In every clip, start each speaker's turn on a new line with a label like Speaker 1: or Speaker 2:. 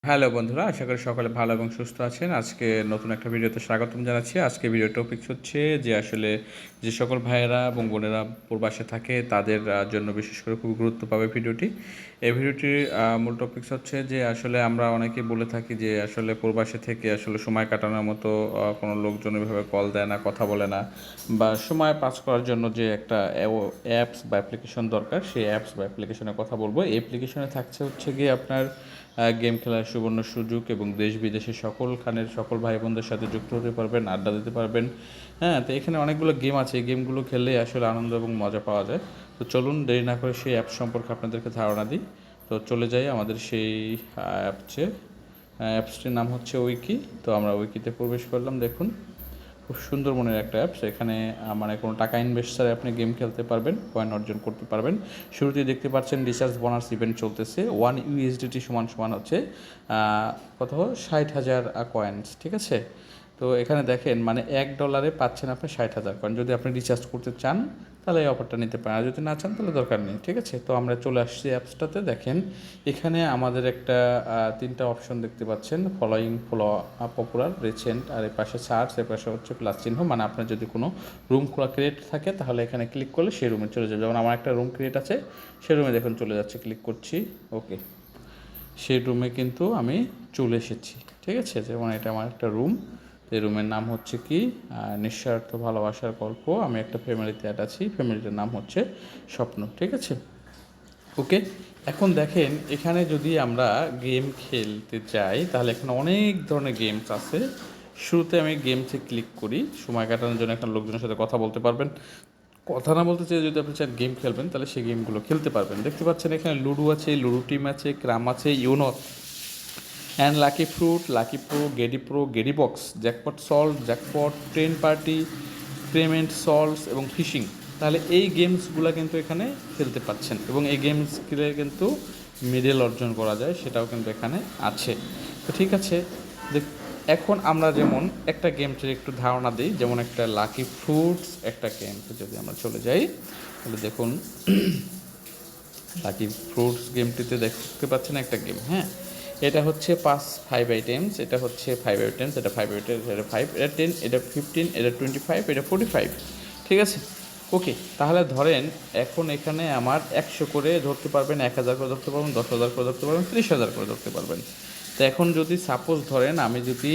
Speaker 1: Hello বন্ধুরা, আশা করি সকলে ভালো এবং সুস্থ আছেন। আজকে নতুন একটা ভিডিওতে স্বাগতম জানাচ্ছি। আজকে ভিডিও টপিকস হচ্ছে যে আসলে যে সকল ভাইয়েরা এবং বোনেরা প্রবাসে থাকে তাদের জন্য বিশেষ করে খুব গুরুত্ব পাবে ভিডিওটি। এই ভিডিওটির মূল টপিকস হচ্ছে যে আসলে আমরা অনেকেই বলে থাকি যে আসলে প্রবাসে থেকে আসলে সময় কাটানোর মতো কোনো লোকজন এভাবে কল দেয় না, কথা বলে না, বা সময় পাস করার জন্য যে একটা অ্যাপস বা অ্যাপ্লিকেশন দরকার, সেই অ্যাপস বা অ্যাপ্লিকেশনের কথা বলবো। এই অ্যাপ্লিকেশনে থাকছে হচ্ছে গিয়ে আপনার গেম খেলার সুবর্ণ সুযোগ এবং দেশ বিদেশের সকল ভাই বোনদের সাথে যুক্ত হতে পারবেন, আড্ডা দিতে পারবেন। হ্যাঁ, তো এখানে অনেকগুলো গেম আছে, এই গেমগুলো খেললে আসলে আনন্দ এবং মজা পাওয়া যায়। তো চলুন দেরি না করে সেই অ্যাপ সম্পর্কে আপনাদেরকে ধারণা দিই। তো চলে যাই আমাদের সেই অ্যাপসটির নাম হচ্ছে উইকি। তো আমরা উইকিতে প্রবেশ করলাম। দেখুন, খুব সুন্দর মনের একটা অ্যাপস। এখানে মানে কোনো টাকা ইনভেস্ট ছাড়াই আপনি গেম খেলতে পারবেন, কয়েন অর্জন করতে পারবেন। শুরুতেই দেখতে পাচ্ছেন রিচার্জ বোনাস ইভেন্ট চলতেছে। 1 USDT সমান হচ্ছে কত, 60,000 কয়েন্স। ঠিক আছে, তো এখানে দেখেন মানে $1 পাচ্ছেন আপনি 60,000 কয়েন। যদি আপনি রিচার্জ করতে চান তাহলে এই অফারটা নিতে পারেন, আর যদি না চান তাহলে দরকার নেই। ঠিক আছে, তো আমরা চলে আসছি অ্যাপসটাতে। দেখেন এখানে আমাদের একটা তিনটা অপশন দেখতে পাচ্ছেন, ফলো পপুলার, রিসেন্ট, আর এই পাশে সার্চ, এর পাশে হচ্ছে প্লাস চিহ্ন। মানে আপনার যদি কোনো রুম খোলা ক্রিয়েট থাকে তাহলে এখানে ক্লিক করলে সেই রুমে চলে যাবে। যেমন আমার একটা রুম ক্রিয়েট আছে, সেই রুমে দেখুন চলে যাচ্ছে। ক্লিক করছি, ওকে, সেই রুমে কিন্তু আমি চলে এসেছি। ঠিক আছে, যেমন এটা আমার একটা রুম। এই রুমের নাম হচ্ছে কি, নিঃস্বার্থ ভালোবাসার গল্প। আমি একটা ফ্যামিলিতে অ্যাড আছি, ফ্যামিলিটার নাম হচ্ছে স্বপ্ন। ঠিক আছে, ওকে। এখন দেখেন এখানে যদি আমরা গেম খেলতে চাই তাহলে এখানে অনেক ধরনের গেমস আছে। শুরুতে আমি গেমসে ক্লিক করি। সময় কাটানোর জন্য এখানে লোকজনের সাথে কথা বলতে পারবেন। কথা না বলতে চাই, যদি আপনি চান গেম খেলবেন তাহলে সেই গেমগুলো খেলতে পারবেন। দেখতে পাচ্ছেন এখানে লুডো আছে, লুডো টিম আছে, ক্রাম আছে, YONO and lucky fruit, lucky pro, গেডি box, jackpot salt, jackpot, train party, payment solves এবং ফিশিং। তাহলে এই গেমসগুলো কিন্তু এখানে খেলতে পাচ্ছেন এবং এই গেমস খেলে কিন্তু মেডেল অর্জন করা যায়, সেটাও কিন্তু এখানে আছে। তো ঠিক আছে, এখন আমরা যেমন একটা গেমটির একটু ধারণা দিই। যেমন একটা লাকি ফ্রুটস একটা গেমকে যদি আমরা চলে যাই তাহলে দেখুন, লাকি ফ্রুটস গেমটিতে দেখতে পাচ্ছেন একটা গেম। হ্যাঁ, এটা হচ্ছে 5 আইটেমস, এটা হচ্ছে 5 আইটেমস, এটা 5 আইটেমস, এটা 5, এটা 10, এটা 15, এটা 25, এটা 45। ঠিক আছে, ওকে। তাহলে ধরেন এখন এখানে আমার 100 করে ধরতে পারবেন, 1000 করে ধরতে পারবেন, 10,000 করে ধরতে পারবেন, 30,000 করে ধরতে পারবেন। তো এখন যদি সাপোজ ধরেন আমি যদি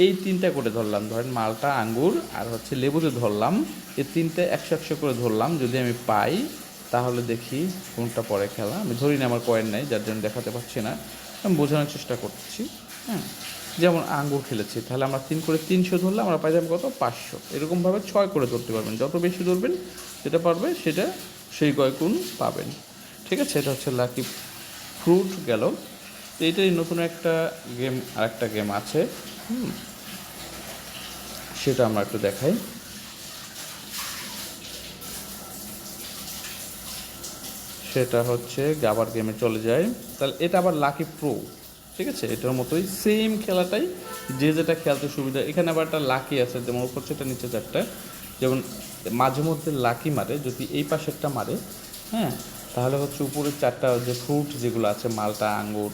Speaker 1: এই তিনটা করে ধরলাম, ধরেন মালটা, আঙ্গুর আর হচ্ছে লেবুতে ধরলাম, এই তিনটে 100 করে ধরলাম, যদি আমি পাই তাহলে দেখি কোনটা পরে খেলা। আমি ধরি না, আমার কয়েন নাই যার জন্য দেখাতে পারছি না, আমি বোঝানোর চেষ্টা করছি। হ্যাঁ, যেমন আঙ্গুর খেলেছি, তাহলে আমরা 3 করে 300 ধরলে আমরা পাই যাবো কত, 500। এরকমভাবে 6 করে ধরতে পারবেন, যত বেশি ধরবেন যেটা পারবে সেটা সেই কয়েকগুণ পাবেন। ঠিক আছে, এটা হচ্ছে লাকি ফ্রুট গেল। তো এইটাই নতুন একটা গেম, আর একটা গেম আছে, সেটা আমরা একটু দেখাই। সেটা হচ্ছে আবার গেমে চলে যায়। তাহলে এটা আবার লাকি প্রো। ঠিক আছে, এটার মতোই সেম খেলাটাই, যে যেটা খেলতে সুবিধা। এখানে আবার একটা লাকি আছে, যেমন উপর সেটা নিচে চারটা। যেমন মাঝে মধ্যে লাকি মারে, যদি এই পাশেরটা মারে, হ্যাঁ, তাহলে হচ্ছে উপরের চারটা যে ফ্রুট যেগুলো আছে, মালটা, আঙ্গুর,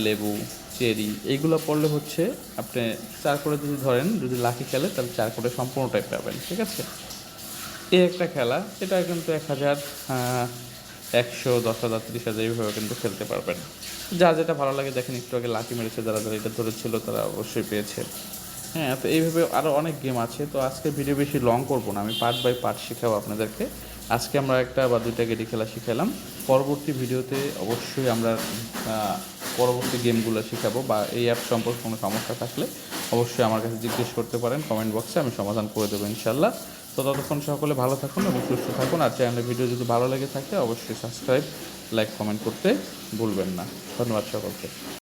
Speaker 1: লেবু, চেরি, এইগুলো পড়লে হচ্ছে আপনি 4 করে যদি ধরেন, যদি লাকি খেলে তাহলে 4 করে সম্পূর্ণটাই পাবেন। ঠিক আছে, এই একটা খেলা, এটা কিন্তু 1,000, 100, 10,000, 30,000 এইভাবে কিন্তু খেলতে পারবেন। যা যেটা ভালো লাগে। দেখেন একটু আগে লাকি মেরেছে, যারা যারা এটা ধরেছিল তারা অবশ্যই পেয়েছে। হ্যাঁ, তো এইভাবে আরও অনেক গেম আছে। তো আজকে ভিডিও বেশি লং করবো না, আমি পার্ট বাই পার্ট শেখাবো আপনাদেরকে। আজকে আমরা একটা বা দুইটা গেডি খেলা শিখালাম। পরবর্তী ভিডিওতে অবশ্যই আমরা পরবর্তী গেমগুলো শেখাবো, বা এই অ্যাপ সম্পর্কে কোনো সমস্যা থাকলে অবশ্যই আমার কাছে জিজ্ঞেস করতে পারেন কমেন্ট বক্সে, আমি সমাধান করে দেবো ইনশাল্লাহ। তো ততক্ষণ সকলে ভালো থাকুন এবং সুস্থ থাকুন। আর চ্যানেলের ভিডিও যদি ভালো লেগে থাকে অবশ্যই সাবস্ক্রাইব, লাইক, কমেন্ট করতে ভুলবেন না। ধন্যবাদ সকলকে।